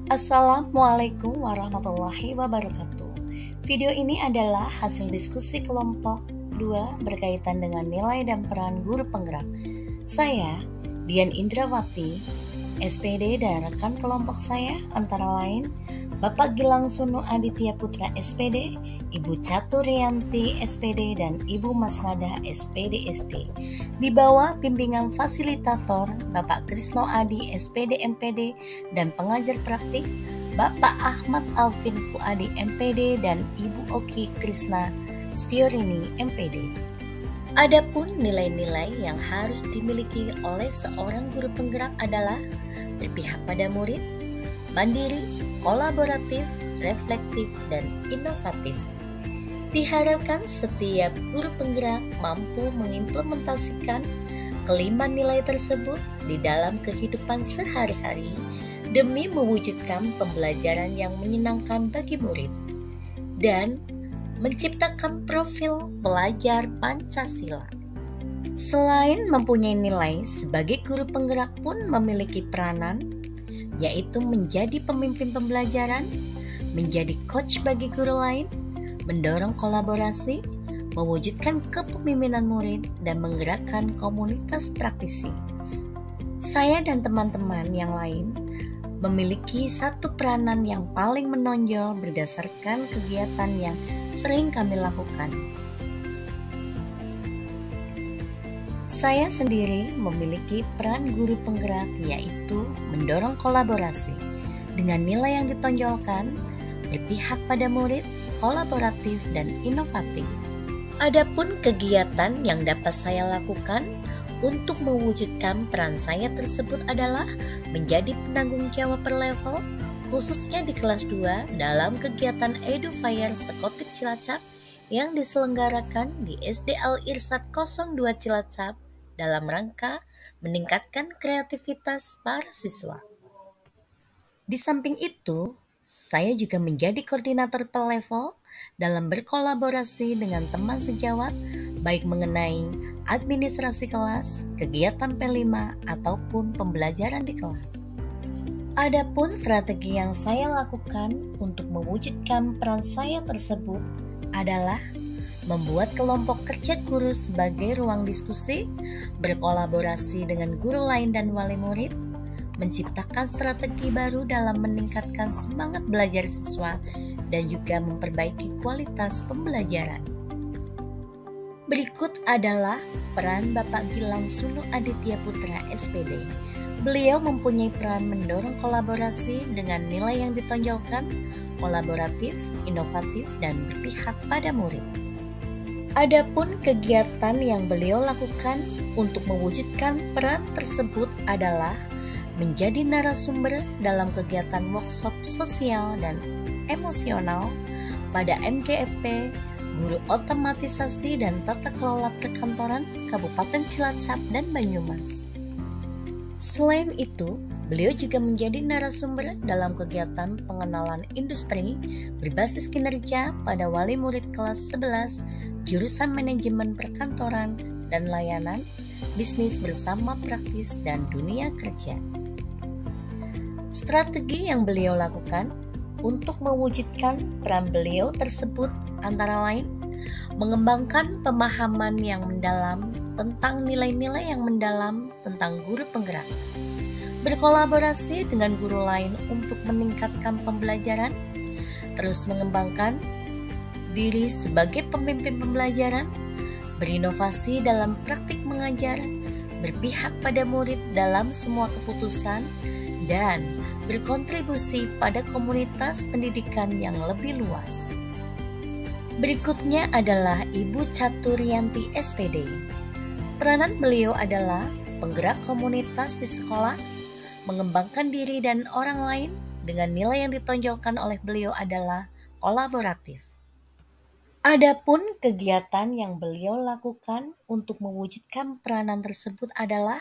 Assalamualaikum warahmatullahi wabarakatuh. Video ini adalah hasil diskusi kelompok 2 berkaitan dengan nilai dan peran guru penggerak. Saya, Dian Indrawati, SPD, dan rekan kelompok saya antara lain Bapak Gilang Sunu Aditya Putra SPD, Ibu Caturyanti SPD, dan Ibu Masngada SPD SD. Di bawah bimbingan fasilitator Bapak Krisno Adi SPD MPD dan pengajar praktik Bapak Ahmad Alvin Fuadi MPD dan Ibu Oki Krisna Stiorini MPD. Adapun nilai-nilai yang harus dimiliki oleh seorang guru penggerak adalah berpihak pada murid, mandiri, kolaboratif, reflektif, dan inovatif. Diharapkan setiap guru penggerak mampu mengimplementasikan kelima nilai tersebut di dalam kehidupan sehari-hari demi mewujudkan pembelajaran yang menyenangkan bagi murid dan menciptakan profil pelajar Pancasila. Selain mempunyai nilai, sebagai guru penggerak pun memiliki peranan, yaitu menjadi pemimpin pembelajaran, menjadi coach bagi guru lain, mendorong kolaborasi, mewujudkan kepemimpinan murid, dan menggerakkan komunitas praktisi. Saya dan teman-teman yang lain memiliki satu peranan yang paling menonjol berdasarkan kegiatan yang sering kami lakukan. Saya sendiri memiliki peran guru penggerak, yaitu mendorong kolaborasi dengan nilai yang ditonjolkan, berpihak pada murid, kolaboratif, dan inovatif. Adapun kegiatan yang dapat saya lakukan untuk mewujudkan peran saya tersebut adalah menjadi penanggung jawab per level, khususnya di kelas 2 dalam kegiatan EduFire Sekotik Cilacap yang diselenggarakan di SD Al-Irsyad 02 Cilacap dalam rangka meningkatkan kreativitas para siswa. Di samping itu, saya juga menjadi koordinator per level dalam berkolaborasi dengan teman sejawat, baik mengenai administrasi kelas, kegiatan P5, ataupun pembelajaran di kelas. Adapun strategi yang saya lakukan untuk mewujudkan peran saya tersebut adalah membuat kelompok kerja guru sebagai ruang diskusi, berkolaborasi dengan guru lain dan wali murid, menciptakan strategi baru dalam meningkatkan semangat belajar siswa, dan juga memperbaiki kualitas pembelajaran. Berikut adalah peran Bapak Gilang Sunu Aditya Putra SPD. Beliau mempunyai peran mendorong kolaborasi dengan nilai yang ditonjolkan, kolaboratif, inovatif, dan berpihak pada murid. Adapun kegiatan yang beliau lakukan untuk mewujudkan peran tersebut adalah menjadi narasumber dalam kegiatan workshop sosial dan emosional pada MGFP, Guru Otomatisasi dan Tata Kelola Perkantoran Kabupaten Cilacap dan Banyumas. Selain itu, beliau juga menjadi narasumber dalam kegiatan pengenalan industri berbasis kinerja pada wali murid kelas 11 jurusan manajemen perkantoran dan layanan, bisnis bersama praktis dan dunia kerja. Strategi yang beliau lakukan untuk mewujudkan peran beliau tersebut antara lain mengembangkan pemahaman yang mendalam tentang nilai-nilai yang mendalam tentang guru penggerak, berkolaborasi dengan guru lain untuk meningkatkan pembelajaran, terus mengembangkan diri sebagai pemimpin pembelajaran, berinovasi dalam praktik mengajar, berpihak pada murid dalam semua keputusan, dan berkontribusi pada komunitas pendidikan yang lebih luas. Berikutnya adalah Ibu Caturyanti SPD. Peranan beliau adalah penggerak komunitas di sekolah, mengembangkan diri dan orang lain dengan nilai yang ditonjolkan oleh beliau adalah kolaboratif. Adapun kegiatan yang beliau lakukan untuk mewujudkan peranan tersebut adalah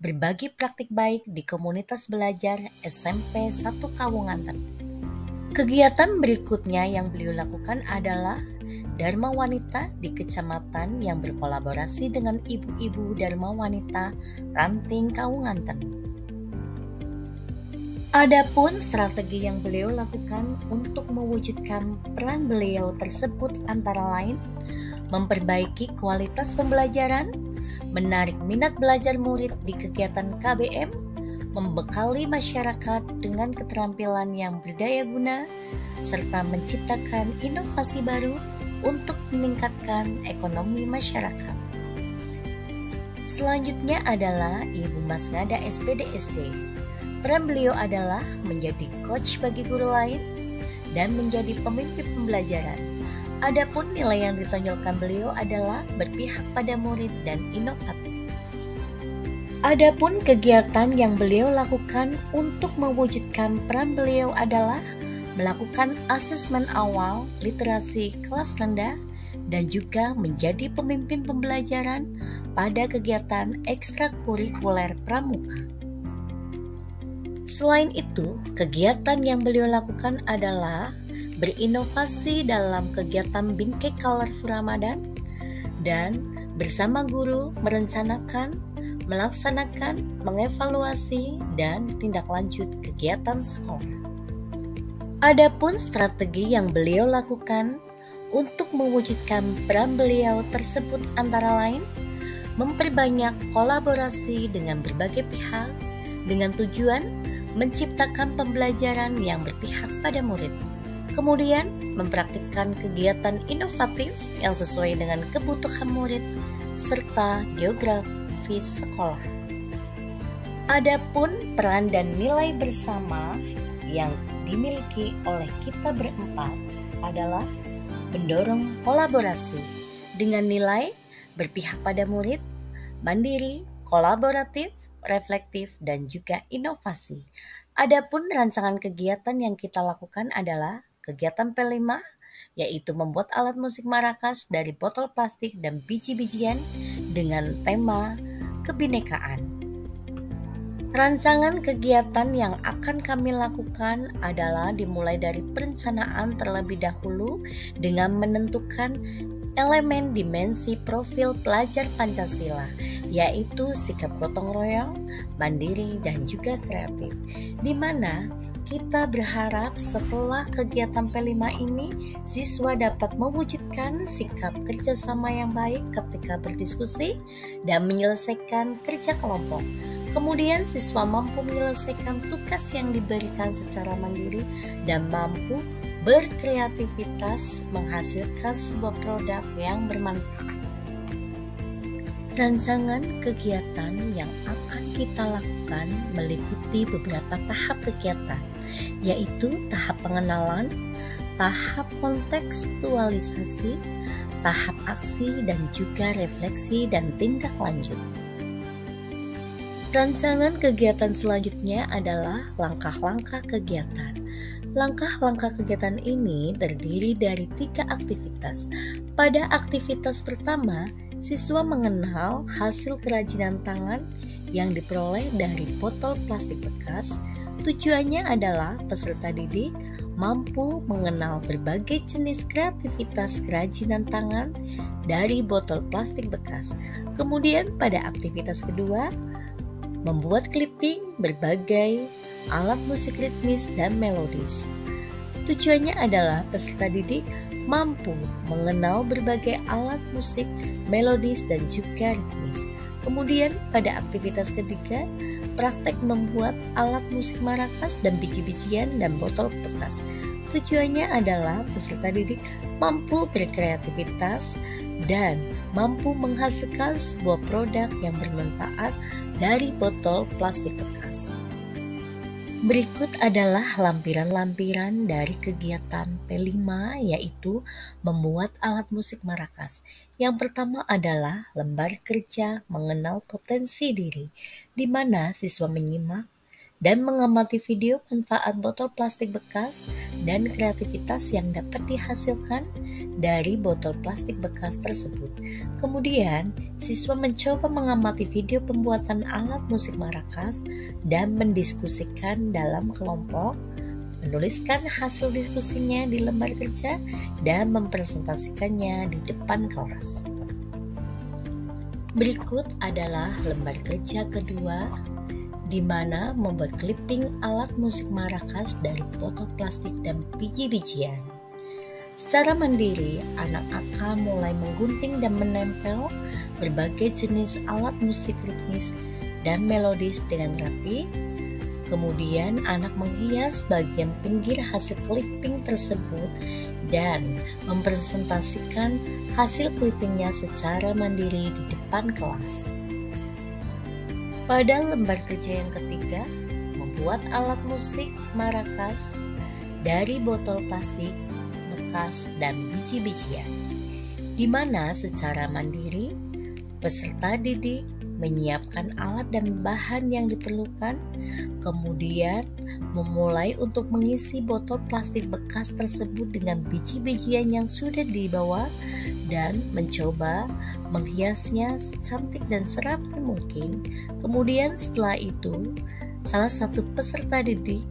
berbagi praktik baik di komunitas belajar SMP 1 Kawunganten. Kegiatan berikutnya yang beliau lakukan adalah Dharma Wanita di kecamatan yang berkolaborasi dengan ibu-ibu Dharma Wanita Ranting Kawunganten. Adapun strategi yang beliau lakukan untuk mewujudkan peran beliau tersebut antara lain memperbaiki kualitas pembelajaran, menarik minat belajar murid di kegiatan KBM, membekali masyarakat dengan keterampilan yang berdaya guna, serta menciptakan inovasi baru untuk meningkatkan ekonomi masyarakat. Selanjutnya adalah Ibu Mas Ngada SPDSD. Peran beliau adalah menjadi coach bagi guru lain dan menjadi pemimpin pembelajaran. Adapun nilai yang ditonjolkan beliau adalah berpihak pada murid dan inovatif. Adapun kegiatan yang beliau lakukan untuk mewujudkan peran beliau adalah melakukan asesmen awal literasi kelas rendah dan juga menjadi pemimpin pembelajaran pada kegiatan ekstrakurikuler pramuka. Selain itu, kegiatan yang beliau lakukan adalah berinovasi dalam kegiatan Bingkai Colorful Ramadan dan bersama guru merencanakan, melaksanakan, mengevaluasi, dan tindak lanjut kegiatan sekolah. Adapun strategi yang beliau lakukan untuk mewujudkan peran beliau tersebut antara lain memperbanyak kolaborasi dengan berbagai pihak dengan tujuan menciptakan pembelajaran yang berpihak pada murid. Kemudian, mempraktikkan kegiatan inovatif yang sesuai dengan kebutuhan murid serta geografis sekolah. Adapun peran dan nilai bersama yang dimiliki oleh kita berempat adalah mendorong kolaborasi dengan nilai berpihak pada murid, mandiri, kolaboratif, reflektif, dan juga inovasi. Adapun rancangan kegiatan yang kita lakukan adalah kegiatan P5, yaitu membuat alat musik marakas dari botol plastik dan biji-bijian dengan tema kebinekaan. Rancangan kegiatan yang akan kami lakukan adalah dimulai dari perencanaan terlebih dahulu dengan menentukan elemen dimensi profil pelajar Pancasila, yaitu sikap gotong royong, mandiri, dan juga kreatif, di mana kita berharap setelah kegiatan P5 ini, siswa dapat mewujudkan sikap kerjasama yang baik ketika berdiskusi dan menyelesaikan kerja kelompok. Kemudian siswa mampu menyelesaikan tugas yang diberikan secara mandiri dan mampu berkreativitas menghasilkan sebuah produk yang bermanfaat. Rancangan kegiatan yang akan kita lakukan meliputi beberapa tahap kegiatan, yaitu tahap pengenalan, tahap kontekstualisasi, tahap aksi, dan juga refleksi dan tindak lanjut. Rancangan kegiatan selanjutnya adalah langkah-langkah kegiatan. Langkah-langkah kegiatan ini terdiri dari 3 aktivitas. Pada aktivitas pertama, siswa mengenal hasil kerajinan tangan yang diperoleh dari botol plastik bekas. Tujuannya adalah peserta didik mampu mengenal berbagai jenis kreativitas kerajinan tangan dari botol plastik bekas. Kemudian pada aktivitas kedua, membuat clipping berbagai alat musik ritmis dan melodis. Tujuannya adalah peserta didik mampu mengenal berbagai alat musik melodis dan juga ritmis. Kemudian pada aktivitas ketiga, praktek membuat alat musik marakas dan biji-bijian dan botol bekas. Tujuannya adalah peserta didik mampu berkreativitas dan mampu menghasilkan sebuah produk yang bermanfaat dari botol plastik bekas. Berikut adalah lampiran-lampiran dari kegiatan P5, yaitu membuat alat musik marakas. Yang pertama adalah lembar kerja mengenal potensi diri, di mana siswa menyimak dan mengamati video manfaat botol plastik bekas dan kreativitas yang dapat dihasilkan dari botol plastik bekas tersebut. Kemudian, siswa mencoba mengamati video pembuatan alat musik marakas dan mendiskusikan dalam kelompok, menuliskan hasil diskusinya di lembar kerja, dan mempresentasikannya di depan kelas. Berikut adalah lembar kerja kedua, di mana membuat clipping alat musik maracas dari botol plastik dan biji-bijian. Secara mandiri, anak akan mulai menggunting dan menempel berbagai jenis alat musik ritmis dan melodis dengan rapi. Kemudian anak menghias bagian pinggir hasil clipping tersebut dan mempresentasikan hasil clippingnya secara mandiri di depan kelas. Pada lembar kerja yang ketiga, membuat alat musik maracas dari botol plastik, bekas, dan biji-bijian, di mana secara mandiri peserta didik menyiapkan alat dan bahan yang diperlukan, kemudian memulai untuk mengisi botol plastik bekas tersebut dengan biji-bijian yang sudah dibawa dan mencoba menghiasnya secantik dan serapi mungkin. Kemudian setelah itu, salah satu peserta didik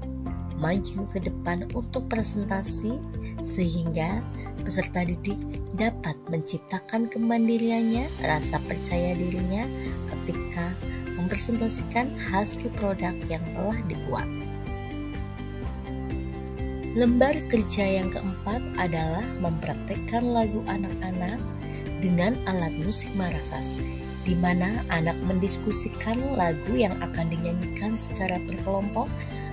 maju ke depan untuk presentasi sehingga peserta didik dapat menciptakan kemandiriannya, rasa percaya dirinya ketika mempresentasikan hasil produk yang telah dibuat. Lembar kerja yang keempat adalah mempraktekkan lagu anak-anak dengan alat musik maracas, di mana anak mendiskusikan lagu yang akan dinyanyikan secara berkelompok,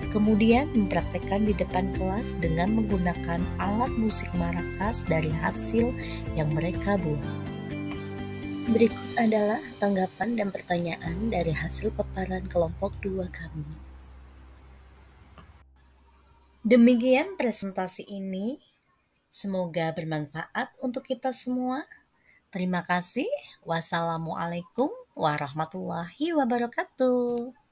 kemudian mempraktekkan di depan kelas dengan menggunakan alat musik maracas dari hasil yang mereka buat. Berikut adalah tanggapan dan pertanyaan dari hasil paparan kelompok 2 kami. Demikian presentasi ini, semoga bermanfaat untuk kita semua. Terima kasih. Wassalamualaikum warahmatullahi wabarakatuh.